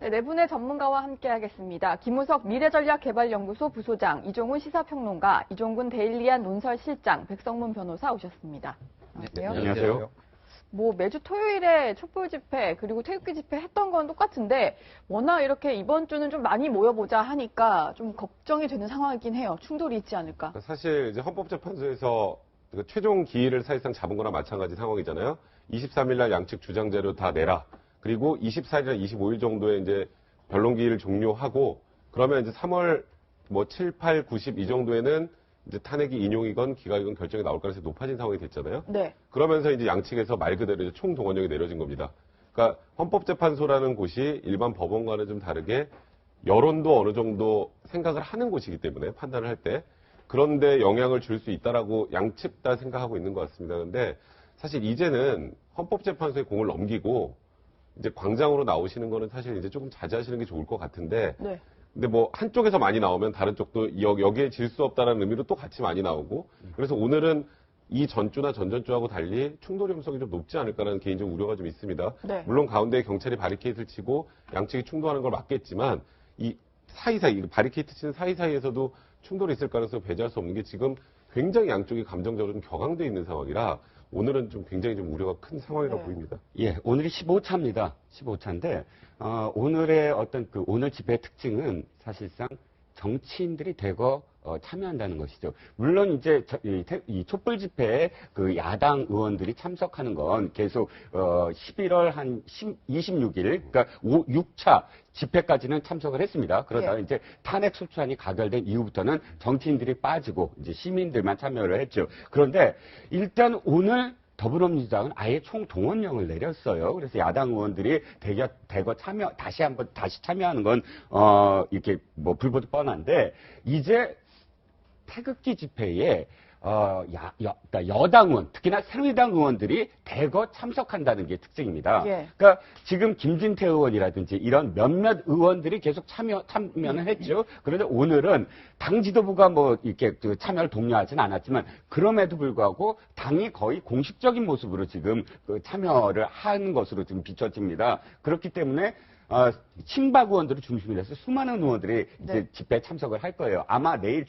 네, 네 분의 전문가와 함께하겠습니다. 김우석 미래전략개발연구소 부소장, 이종훈 시사평론가, 이종근 데일리안 논설실장, 백성문 변호사 오셨습니다. 안녕하세요. 네, 안녕하세요. 뭐 매주 토요일에 촛불 집회 그리고 태극기 집회 했던 건 똑같은데 워낙 이렇게 이번 주는 좀 많이 모여보자 하니까 좀 걱정이 되는 상황이긴 해요. 충돌이 있지 않을까. 사실 이제 헌법재판소에서 최종 기일을 사실상 잡은 거나 마찬가지 상황이잖아요. 23일 날 양측 주장 자료 다 내라. 그리고 24일이나 25일 정도에 이제 변론 기일을 종료하고 그러면 이제 3월 뭐 7, 8, 9, 10 이 정도에는 이제 탄핵이 인용이건 기각이건 결정이 나올 가능성이 높아진 상황이 됐잖아요. 네. 그러면서 이제 양측에서 말 그대로 이제 총동원령이 내려진 겁니다. 그러니까 헌법재판소라는 곳이 일반 법원과는 좀 다르게 여론도 어느 정도 생각을 하는 곳이기 때문에 판단을 할 때 그런데 영향을 줄 수 있다라고 양측 다 생각하고 있는 것 같습니다. 그런데 사실 이제는 헌법재판소에 공을 넘기고 이제 광장으로 나오시는 거는 사실 이제 조금 자제하시는 게 좋을 것 같은데 네. 근데 뭐 한쪽에서 많이 나오면 다른 쪽도 여기에 질 수 없다는 의미로 또 같이 많이 나오고 그래서 오늘은 이 전주나 전전주하고 달리 충돌 위험성이 좀 높지 않을까라는 개인적 우려가 좀 있습니다. 네. 물론 가운데에 경찰이 바리케이트를 치고 양측이 충돌하는 걸 막겠지만 이 사이사이 바리케이트 치는 사이사이에서도 충돌이 있을 가능성을 배제할 수 없는 게 지금 굉장히 양쪽이 감정적으로 좀 격앙돼 있는 상황이라 오늘은 좀 굉장히 좀 우려가 큰 상황이라고 보입니다. 예, 오늘이 15차입니다. 15차인데, 오늘의 오늘 집회의 특징은 사실상 정치인들이 대거 참여한다는 것이죠. 물론 이제 이 촛불 집회에 그 야당 의원들이 참석하는 건 계속 11월 한 26일, 그러니까 6차 집회까지는 참석을 했습니다. 그러다가 이제 탄핵 소추안이 가결된 이후부터는 정치인들이 빠지고 이제 시민들만 참여를 했죠. 그런데 일단 오늘 더불어민주당은 아예 총동원령을 내렸어요. 그래서 야당 의원들이 대거 다시 참여하는 건, 이렇게 뭐 불보듯 뻔한데, 이제 태극기 집회에, 그러니까 여당 의원, 특히나 새누리당 의원들이 대거 참석한다는 게 특징입니다. 예. 그러니까 지금 김진태 의원이라든지 이런 몇몇 의원들이 계속 참여는 했죠. 그런데 오늘은 당 지도부가 뭐 이렇게 참여를 독려하진 않았지만 그럼에도 불구하고 당이 거의 공식적인 모습으로 지금 참여를 한 것으로 지금 비춰집니다. 그렇기 때문에 친박 의원들을 중심으로 해서 수많은 의원들이 이제 집회에 참석을 할 거예요. 아마 내일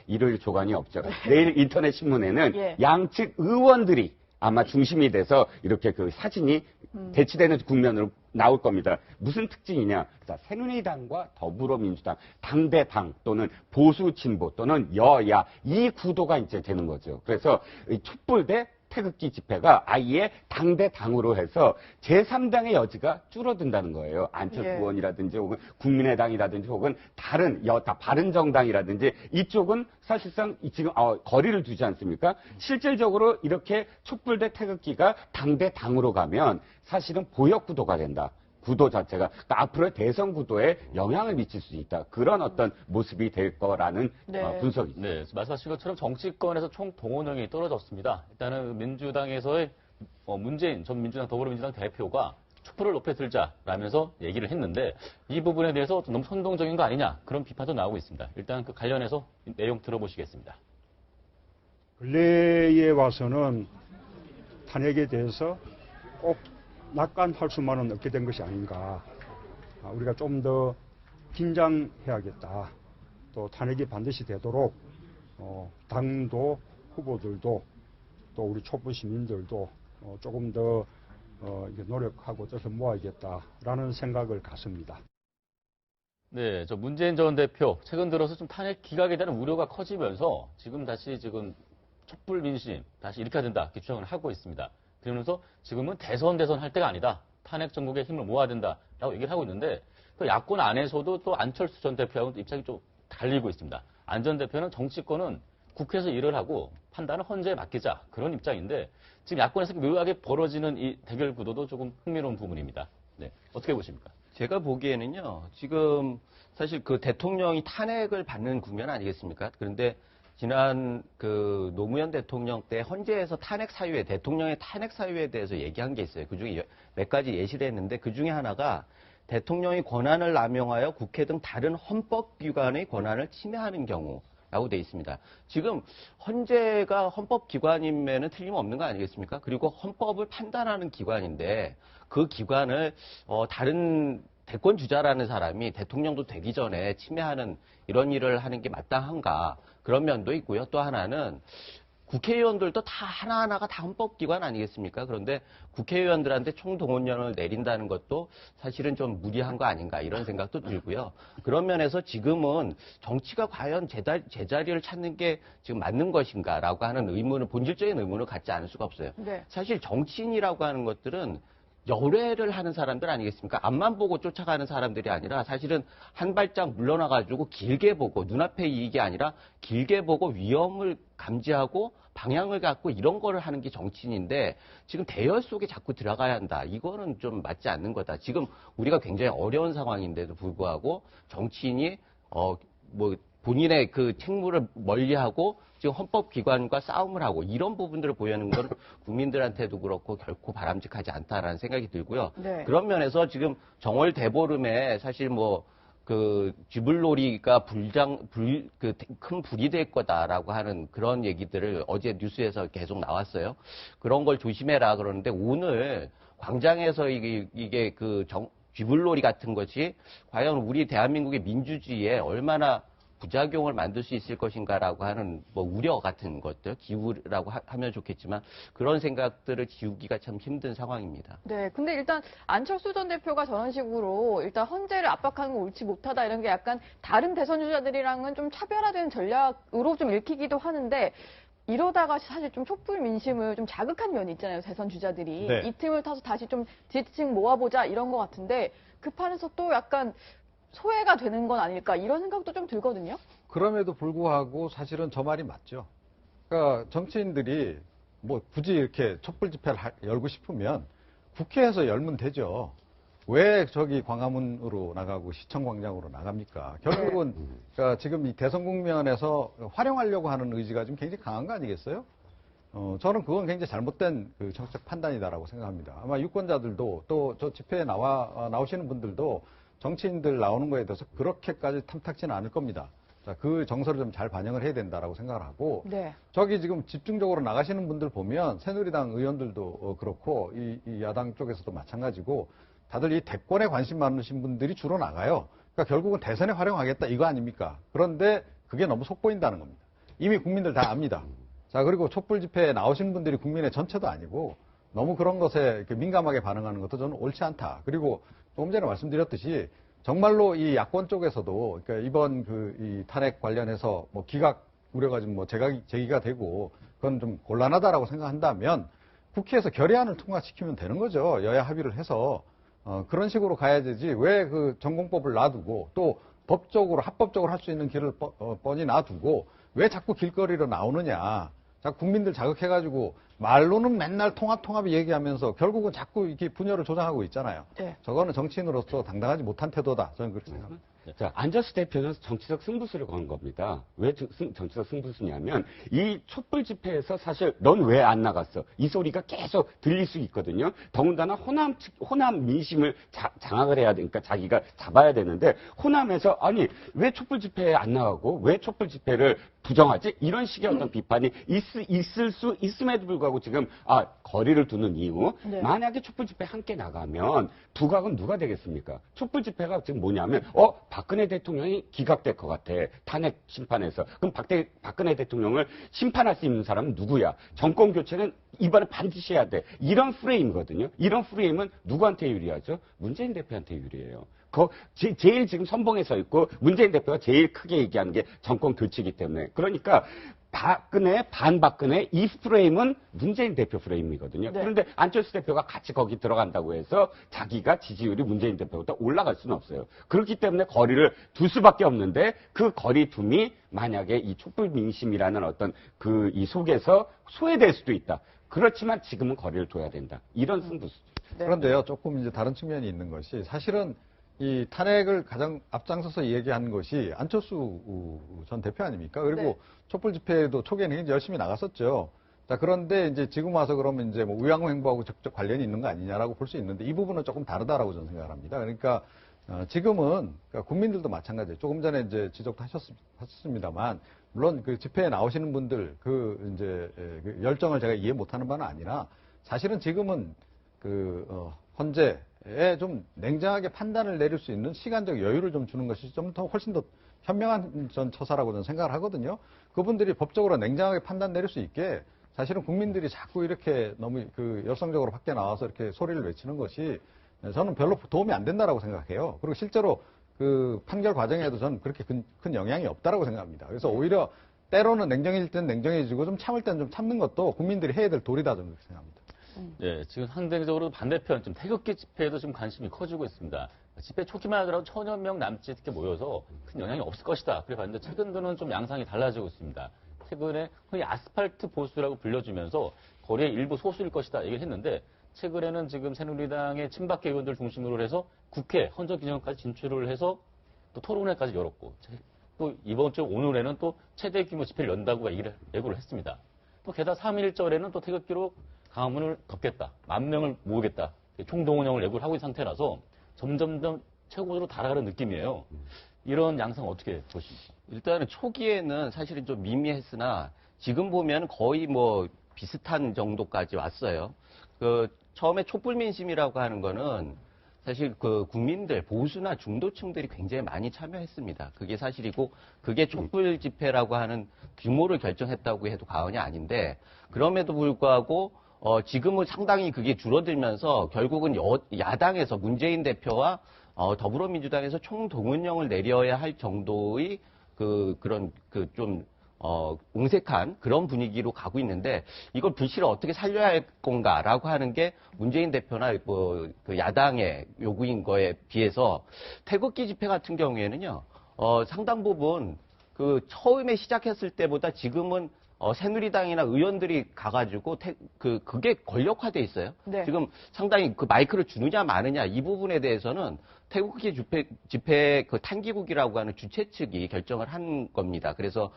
일요일 조간이 없죠. 내일 인터넷 신문에는 양측 의원들이 아마 중심이 돼서 이렇게 그 사진이 배치되는 국면으로 나올 겁니다. 무슨 특징이냐? 새누리당과 더불어민주당, 당대당 또는 보수 진보 또는 여야 이 구도가 이제 되는 거죠. 그래서 이 촛불 대 태극기 집회가 아예 당대당으로 해서 제3당의 여지가 줄어든다는 거예요. 안철수 의원이라든지 혹은 국민의당이라든지 혹은 다른 바른정당이라든지 이쪽은 사실상 지금 거리를 두지 않습니까? 실질적으로 이렇게 촛불 대 태극기가 당대당으로 가면 사실은 보역구도가 된다. 구도 자체가 그러니까 앞으로의 대선 구도에 영향을 미칠 수 있다. 그런 어떤 모습이 될 거라는 분석이죠. 네, 말씀하신 것처럼 정치권에서 총동원령이 떨어졌습니다. 일단은 민주당에서의 문재인 전 민주당 더불어민주당 대표가 촛불을 높여 들자라면서 얘기를 했는데 이 부분에 대해서 너무 선동적인 거 아니냐 그런 비판도 나오고 있습니다. 일단 그 관련해서 내용 들어보시겠습니다. 근래에 와서는 탄핵에 대해서 꼭 낙관할 수만은 없게 된 것이 아닌가. 우리가 좀 더 긴장해야겠다. 또 탄핵이 반드시 되도록 당도 후보들도 또 우리 촛불 시민들도 조금 더 노력하고 뜻을 모아야겠다라는 생각을 갖습니다. 네, 저 문재인 전 대표 최근 들어서 좀 탄핵 기각에 대한 우려가 커지면서 지금 촛불 민심 다시 일으켜야 된다 이렇게 주장을 하고 있습니다. 그러면서 지금은 대선 할 때가 아니다. 탄핵 정국의 힘을 모아야 된다라고 얘기를 하고 있는데 또 야권 안에서도 또 안철수 전 대표하고 입장이 좀 달리고 있습니다. 안 전 대표는 정치권은 국회에서 일을 하고 판단은 헌재에 맡기자 그런 입장인데 지금 야권에서 묘하게 벌어지는 이 대결 구도도 조금 흥미로운 부분입니다. 네, 어떻게 보십니까? 제가 보기에는요. 지금 사실 그 대통령이 탄핵을 받는 국면 아니겠습니까? 그런데 지난 그 노무현 대통령 때 헌재에서 대통령의 탄핵 사유에 대해서 얘기한 게 있어요. 그 중에 몇 가지 예시를 했는데 그 중에 하나가 대통령이 권한을 남용하여 국회 등 다른 헌법기관의 권한을 침해하는 경우라고 되어 있습니다. 지금 헌재가 헌법기관임에는 틀림없는 거 아니겠습니까? 그리고 헌법을 판단하는 기관인데 그 기관을 다른 대권 주자라는 사람이 대통령도 되기 전에 침해하는 이런 일을 하는 게 마땅한가 그런 면도 있고요. 또 하나는 국회의원들도 다 하나하나가 다 헌법기관 아니겠습니까? 그런데 국회의원들한테 총동원령을 내린다는 것도 사실은 좀 무리한 거 아닌가 이런 생각도 들고요. 그런 면에서 지금은 정치가 과연 제자리를 찾는 게 지금 맞는 것인가라고 하는 의문을, 본질적인 의문을 갖지 않을 수가 없어요. 네. 사실 정치인이라고 하는 것들은 열애를 하는 사람들 아니겠습니까? 앞만 보고 쫓아가는 사람들이 아니라 사실은 한 발짝 물러나가지고 길게 보고 눈앞의 이익이 아니라 길게 보고 위험을 감지하고 방향을 갖고 이런 거를 하는 게 정치인인데 지금 대열 속에 자꾸 들어가야 한다. 이거는 좀 맞지 않는 거다. 지금 우리가 굉장히 어려운 상황인데도 불구하고 정치인이 본인의 그 책무를 멀리하고 지금 헌법기관과 싸움을 하고 이런 부분들을 보이는 건 국민들한테도 그렇고 결코 바람직하지 않다라는 생각이 들고요. 네. 그런 면에서 지금 정월 대보름에 사실 그 쥐불놀이가 큰 불이 될 거다라고 하는 그런 얘기들을 어제 뉴스에서 계속 나왔어요. 그런 걸 조심해라 그러는데 오늘 광장에서 이게 쥐불놀이 같은 것이 과연 우리 대한민국의 민주주의에 얼마나 부작용을 만들 수 있을 것인가라고 하는 우려 같은 것들, 기우라고 하면 좋겠지만 그런 생각들을 지우기가 참 힘든 상황입니다. 네, 근데 일단 안철수 전 대표가 저런 식으로 일단 헌재를 압박하는 거 옳지 못하다 이런 게 약간 다른 대선 주자들이랑은 좀 차별화된 전략으로 좀 읽히기도 하는데 이러다가 사실 좀 촛불 민심을 좀 자극한 면이 있잖아요, 대선 주자들이. 네. 이 틈을 타서 다시 좀 지지층 모아보자 이런 것 같은데 그 판에서 또 약간 소외가 되는 건 아닐까 이런 생각도 좀 들거든요. 그럼에도 불구하고 사실은 저 말이 맞죠. 그러니까 정치인들이 굳이 이렇게 촛불 집회를 열고 싶으면 국회에서 열면 되죠. 왜 저기 광화문으로 나가고 시청광장으로 나갑니까? 결국은 그러니까 지금 이 대선 국면에서 활용하려고 하는 의지가 좀 굉장히 강한 거 아니겠어요? 저는 그건 굉장히 잘못된 그 정책 판단이다라고 생각합니다. 아마 유권자들도 또 저 집회에 나오시는 분들도 정치인들 나오는 거에 대해서 그렇게까지 탐탁지는 않을 겁니다. 자, 그 정서를 좀 잘 반영을 해야 된다라고 생각을 하고, 네. 저기 지금 집중적으로 나가시는 분들 보면 새누리당 의원들도 그렇고 이 야당 쪽에서도 마찬가지고 다들 이 대권에 관심 많으신 분들이 주로 나가요. 그러니까 결국은 대선에 활용하겠다 이거 아닙니까? 그런데 그게 너무 속보인다는 겁니다. 이미 국민들 다 압니다. 자, 그리고 촛불 집회에 나오시는 분들이 국민의 전체도 아니고 너무 그런 것에 이렇게 민감하게 반응하는 것도 저는 옳지 않다. 그리고 조금 전에 말씀드렸듯이 정말로 이 야권 쪽에서도 그러니까 이번 이 탄핵 관련해서 기각 우려가 좀 제기가 되고 그건 좀 곤란하다라고 생각한다면 국회에서 결의안을 통과시키면 되는 거죠. 여야 합의를 해서 그런 식으로 가야 되지 왜 그 전공법을 놔두고 또 법적으로 합법적으로 할 수 있는 길을 뻔히 놔두고 왜 자꾸 길거리로 나오느냐. 자꾸 국민들 자극해가지고 말로는 맨날 통합 얘기하면서 결국은 자꾸 이렇게 분열을 조장하고 있잖아요. 네. 저거는 정치인으로서 당당하지 못한 태도다. 저는 그렇게 생각합니다. 자, 안철수 대표는 정치적 승부수를 건 겁니다. 왜 정치적 승부수냐면 이 촛불 집회에서 사실 넌 왜 안 나갔어? 이 소리가 계속 들릴 수 있거든요. 더군다나 호남 민심을 장악을 해야 되니까 자기가 잡아야 되는데 호남에서 아니 왜 촛불 집회에 안 나가고 왜 촛불 집회를 부정하지? 이런 식의 어떤 비판이 있을 수 있음에도 불구하고 지금 거리를 두는 이유. 네. 만약에 촛불 집회 함께 나가면 두각은 누가 되겠습니까? 촛불 집회가 지금 뭐냐면 박근혜 대통령이 기각될 것 같아. 탄핵 심판에서. 그럼 박근혜 대통령을 심판할 수 있는 사람은 누구야? 정권 교체는 이번에 반드시 해야 돼. 이런 프레임이거든요. 이런 프레임은 누구한테 유리하죠? 문재인 대표한테 유리해요. 제일 지금 선봉에 서 있고 문재인 대표가 제일 크게 얘기하는 게 정권 교체이기 때문에. 그러니까 반박근혜 이 프레임은 문재인 대표 프레임이거든요. 네. 그런데 안철수 대표가 같이 거기 들어간다고 해서 자기가 지지율이 문재인 대표보다 올라갈 수는 없어요. 그렇기 때문에 거리를 둘 수밖에 없는데 그 거리 둠이 만약에 이 촛불 민심이라는 어떤 이 속에서 소외될 수도 있다. 그렇지만 지금은 거리를 둬야 된다. 이런 승부수죠. 네. 그런데요, 조금 이제 다른 측면이 있는 것이 사실은 이 탄핵을 가장 앞장서서 얘기한 것이 안철수 전 대표 아닙니까? 그리고 네. 촛불 집회에도 초기에는 굉장히 열심히 나갔었죠. 자, 그런데 이제 지금 와서 그러면 이제 의왕 행보하고 적극 관련이 있는 거 아니냐라고 볼 수 있는데 이 부분은 조금 다르다라고 저는 생각을 합니다. 그러니까 지금은 그러니까 국민들도 마찬가지예요. 조금 전에 이제 지적도 하셨습니다만 물론 그 집회에 나오시는 분들 그 열정을 제가 이해 못하는 바는 아니라 사실은 지금은 헌재 좀 냉정하게 판단을 내릴 수 있는 시간적 여유를 좀 주는 것이 좀 더 훨씬 더 현명한 전 처사라고 저는 생각을 하거든요. 그분들이 법적으로 냉정하게 판단 내릴 수 있게 사실은 국민들이 자꾸 이렇게 너무 그 열성적으로 밖에 나와서 이렇게 소리를 외치는 것이 저는 별로 도움이 안 된다라고 생각해요. 그리고 실제로 그 판결 과정에도 저는 그렇게 큰 영향이 없다라고 생각합니다. 그래서 오히려 때로는 냉정해질 때는 냉정해지고 좀 참을 때는 좀 참는 것도 국민들이 해야 될 도리다 저는 그렇게 생각합니다. 네, 지금 상대적으로 반대편 좀 태극기 집회에도 좀 관심이 커지고 있습니다. 집회 초기만 하더라도 1000여 명 남짓 이렇게 모여서 큰 영향이 없을 것이다. 그래 봤는데 최근 들은 좀 양상이 달라지고 있습니다. 최근에 흔히 아스팔트 보수라고 불려주면서 거리의 일부 소수일 것이다 얘기를 했는데 최근에는 지금 새누리당의 친박계 의원들 중심으로 해서 국회 헌정기념까지 진출을 해서 또 토론회까지 열었고 또 이번 주 오늘에는 또 최대 규모 집회를 연다고 예고를 했습니다. 또 게다가 3.1절에는 또 태극기로 강화문을 덮겠다. 10,000명을 모으겠다. 총동원령을 예고를 하고 있는 상태라서 점점점 최고로 달아가는 느낌이에요. 이런 양상 어떻게 보십니까? 일단은 초기에는 사실은 좀 미미했으나 지금 보면 거의 뭐 비슷한 정도까지 왔어요. 그 처음에 촛불 민심이라고 하는 거는 사실 그 국민들 보수나 중도층들이 굉장히 많이 참여했습니다. 그게 사실이고 그게 촛불 집회라고 하는 규모를 결정했다고 해도 과언이 아닌데 그럼에도 불구하고 지금은 상당히 그게 줄어들면서 결국은 야당에서 문재인 대표와 더불어민주당에서 총동원령을 내려야 할 정도의 그런 좀 옹색한 그런 분위기로 가고 있는데 이걸 불씨를 어떻게 살려야 할 건가라고 하는 게 문재인 대표나 그 야당의 요구인 거에 비해서 태극기 집회 같은 경우에는요 상당 부분 그 처음에 시작했을 때보다 지금은 새누리당이나 의원들이 가가지고 그게 권력화돼 있어요. 네. 지금 상당히 그 마이크를 주느냐 마느냐 이 부분에 대해서는 태극기 집회 그 탄기국이라고 하는 주최 측이 결정을 한 겁니다. 그래서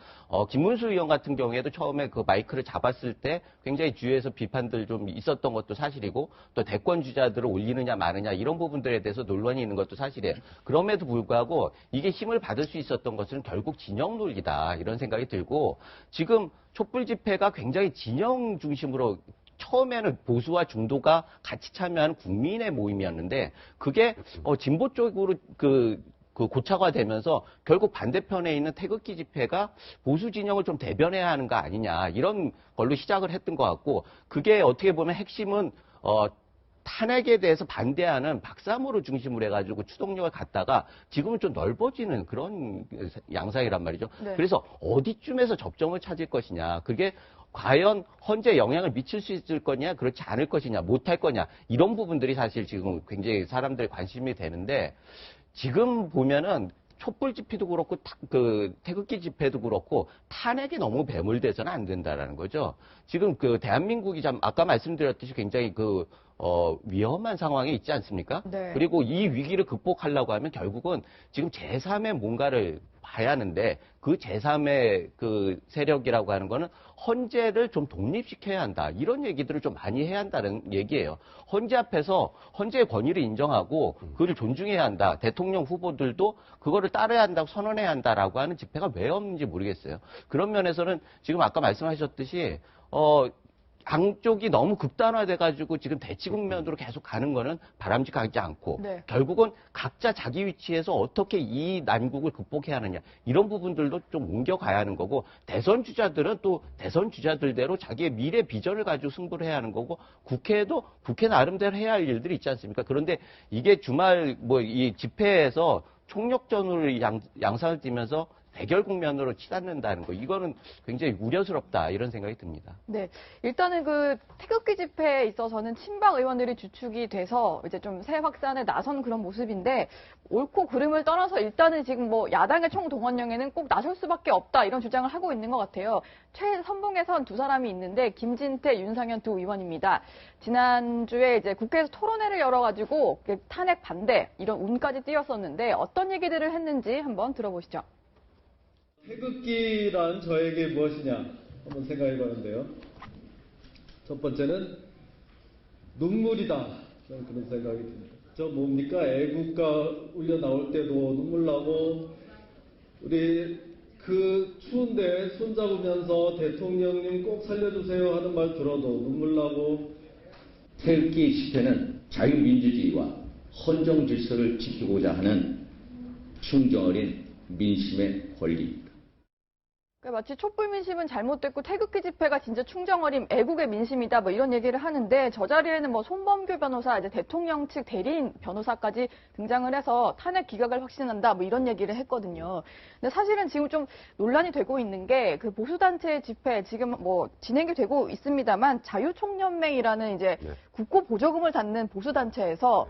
김문수 의원 같은 경우에도 처음에 그 마이크를 잡았을 때 굉장히 주위에서 비판들 좀 있었던 것도 사실이고 또 대권 주자들을 올리느냐 마느냐 이런 부분들에 대해서 논란이 있는 것도 사실이에요. 그럼에도 불구하고 이게 힘을 받을 수 있었던 것은 결국 진영 논리다 이런 생각이 들고 지금 촛불 집회가 굉장히 진영 중심으로 처음에는 보수와 중도가 같이 참여하는 국민의 모임이었는데 그게 진보 쪽으로 고착화되면서 결국 반대편에 있는 태극기 집회가 보수 진영을 좀 대변해야 하는 거 아니냐 이런 걸로 시작을 했던 것 같고 그게 어떻게 보면 핵심은 탄핵에 대해서 반대하는 박사모를 중심으로 해가지고 추동력을 갖다가 지금은 좀 넓어지는 그런 양상이란 말이죠. 네. 그래서 어디쯤에서 접점을 찾을 것이냐 그게 과연 헌재에 영향을 미칠 수 있을 거냐, 그렇지 않을 것이냐, 못할 거냐, 이런 부분들이 사실 지금 굉장히 사람들의 관심이 되는데, 지금 보면은 촛불 집회도 그렇고, 태극기 집회도 그렇고, 탄핵이 너무 배물돼서는 안 된다라는 거죠. 지금 대한민국이 아까 말씀드렸듯이 굉장히 위험한 상황에 있지 않습니까? 네. 그리고 이 위기를 극복하려고 하면 결국은 지금 제3의 뭔가를 봐야 하는데 그 제3의 그 세력이라고 하는 거는 헌재를 좀 독립시켜야 한다. 이런 얘기들을 좀 많이 해야 한다는 얘기예요. 헌재 앞에서 헌재의 권위를 인정하고 그를 존중해야 한다. 대통령 후보들도 그거를 따라야 한다고 선언해야 한다라고 하는 집회가 왜 없는지 모르겠어요. 그런 면에서는 지금 아까 말씀하셨듯이 양쪽이 너무 극단화돼가지고 지금 대치 국면으로 계속 가는 거는 바람직하지 않고 네. 결국은 각자 자기 위치에서 어떻게 이 난국을 극복해야 하느냐 이런 부분들도 좀 옮겨가야 하는 거고 대선 주자들은 또 대선 주자들대로 자기의 미래 비전을 가지고 승부를 해야 하는 거고 국회에도 국회 나름대로 해야 할 일들이 있지 않습니까? 그런데 이게 주말 이 집회에서 총력전으로 양상을 띠면서 대결 국면으로 치닫는다는 거 이거는 굉장히 우려스럽다 이런 생각이 듭니다. 네, 일단은 태극기 집회에 있어서는 친박 의원들이 주축이 돼서 이제 좀 새 확산에 나선 그런 모습인데 옳고 그름을 떠나서 일단은 지금 야당의 총동원령에는 꼭 나설 수밖에 없다 이런 주장을 하고 있는 것 같아요. 최선봉에 선 두 사람이 있는데 김진태, 윤상현 두 의원입니다. 지난주에 이제 국회에서 토론회를 열어가지고 탄핵 반대 이런 운까지 띄웠었는데 어떤 얘기들을 했는지 한번 들어보시죠. 태극기란 저에게 무엇이냐 한번 생각해 보는데요. 첫 번째는 눈물이다. 저는 그런 생각이 듭니다. 저 뭡니까? 애국가 울려 나올 때도 눈물 나고 우리 그 추운데 손잡으면서 대통령님 꼭 살려주세요 하는 말 들어도 눈물 나고 태극기 집회는 자유민주주의와 헌정 질서를 지키고자 하는 충정 어린 민심의 권리입니다. 그러니까 마치 촛불 민심은 잘못됐고 태극기 집회가 진짜 충정어림 애국의 민심이다 뭐 이런 얘기를 하는데 저 자리에는 뭐 손범규 변호사 이제 대통령 측 대리인 변호사까지 등장을 해서 탄핵 기각을 확신한다 뭐 이런 얘기를 했거든요. 근데 사실은 지금 좀 논란이 되고 있는 게 그 보수단체 집회 지금 뭐 진행이 되고 있습니다만 자유총연맹이라는 이제 국고 보조금을 받는 보수단체에서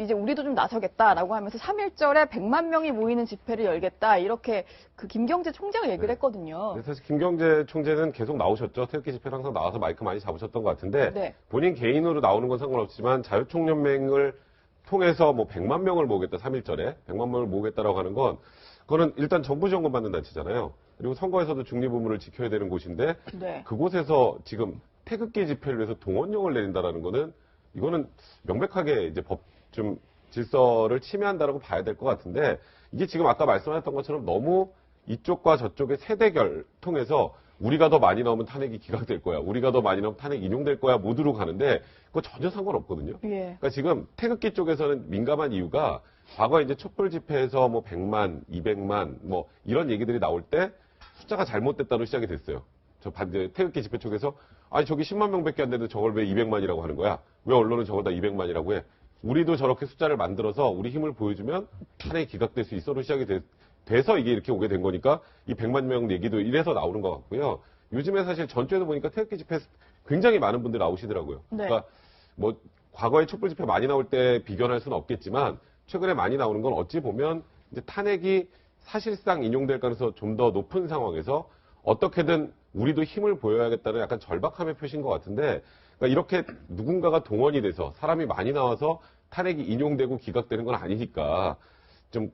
이제 우리도 좀 나서겠다라고 하면서 3.1절에 100만 명이 모이는 집회를 열겠다 이렇게 그 김경재 총재가 얘기를 했거든요. 네, 사실 김경재 총재는 계속 나오셨죠. 태극기 집회 항상 나와서 마이크 많이 잡으셨던 것 같은데 네. 본인 개인으로 나오는 건 상관없지만 자유총연맹을 통해서 뭐 100만 명을 모으겠다 3.1절에 100만 명을 모으겠다라고 하는 건 그거는 일단 정부 지원금 받는 단체잖아요. 그리고 선거에서도 중립 의무를 지켜야 되는 곳인데 네. 그곳에서 지금 태극기 집회를 위해서 동원령을 내린다라는 거는 이거는 명백하게 이제 법 좀 질서를 침해한다라고 봐야 될 것 같은데 이게 지금 아까 말씀하셨던 것처럼 너무 이쪽과 저쪽의 세대결 통해서 우리가 더 많이 나오면 탄핵이 기각될 거야. 우리가 더 많이 나오면 탄핵 인용될 거야. 모두로 가는데 그거 전혀 상관없거든요. 예. 그러니까 지금 태극기 쪽에서는 민감한 이유가 과거 이제 촛불 집회에서 뭐 100만, 200만 뭐 이런 얘기들이 나올 때 숫자가 잘못됐다로 시작이 됐어요. 저 반대 태극기 집회 쪽에서 아니 저기 10만 명밖에 안 되는데 저걸 왜 200만이라고 하는 거야? 왜 언론은 저걸 다 200만이라고 해? 우리도 저렇게 숫자를 만들어서 우리 힘을 보여주면 탄핵이 기각될 수 있어로 시작이 돼서 이게 이렇게 오게 된 거니까 이 100만 명 얘기도 이래서 나오는 것 같고요. 요즘에 사실 전주에도 보니까 태극기 집회 굉장히 많은 분들 나오시더라고요. 네. 그러니까 뭐 과거에 촛불 집회 많이 나올 때 비견할 수는 없겠지만 최근에 많이 나오는 건 어찌 보면 이제 탄핵이 사실상 인용될 가능성이 좀 더 높은 상황에서 어떻게든 우리도 힘을 보여야겠다는 약간 절박함의 표시인 것 같은데 그러니까 이렇게 누군가가 동원이 돼서 사람이 많이 나와서 탄핵이 인용되고 기각되는 건 아니니까 좀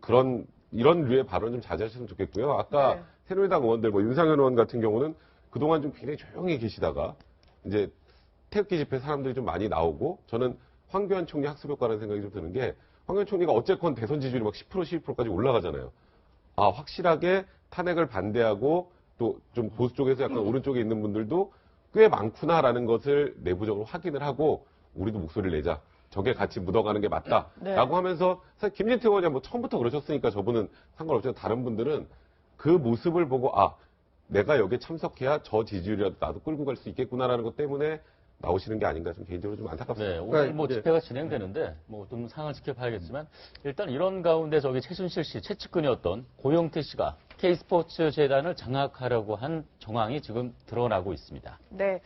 이런 류의 발언 좀 자제하셨으면 좋겠고요. 아까 네. 새누리당 의원들 뭐 윤상현 의원 같은 경우는 그동안 좀 굉장히 조용히 계시다가 이제 태극기 집회 사람들이 좀 많이 나오고 저는 황교안 총리 학습 효과라는 생각이 좀 드는 게 황교안 총리가 어쨌건 대선 지지율이 막 10% 12%까지 올라가잖아요. 아 확실하게 탄핵을 반대하고 또 좀 보수 쪽에서 약간 오른쪽에 있는 분들도 꽤 많구나라는 것을 내부적으로 확인을 하고 우리도 목소리를 내자. 저게 같이 묻어가는 게 맞다. 네. 라고 하면서 사실 김진태 의원이 뭐 처음부터 그러셨으니까 저분은 상관없지만 다른 분들은 그 모습을 보고 아 내가 여기에 참석해야 저 지지율이라도 나도 끌고 갈 수 있겠구나라는 것 때문에 나오시는 게 아닌가 좀 개인적으로 좀 안타깝습니다. 네, 오늘 뭐 집회가 진행되는데 뭐 좀 상황을 지켜봐야겠지만 일단 이런 가운데 저기 최순실 씨 최측근이었던 고영태 씨가 K스포츠 재단을 장악하려고 한 정황이 지금 드러나고 있습니다. 네.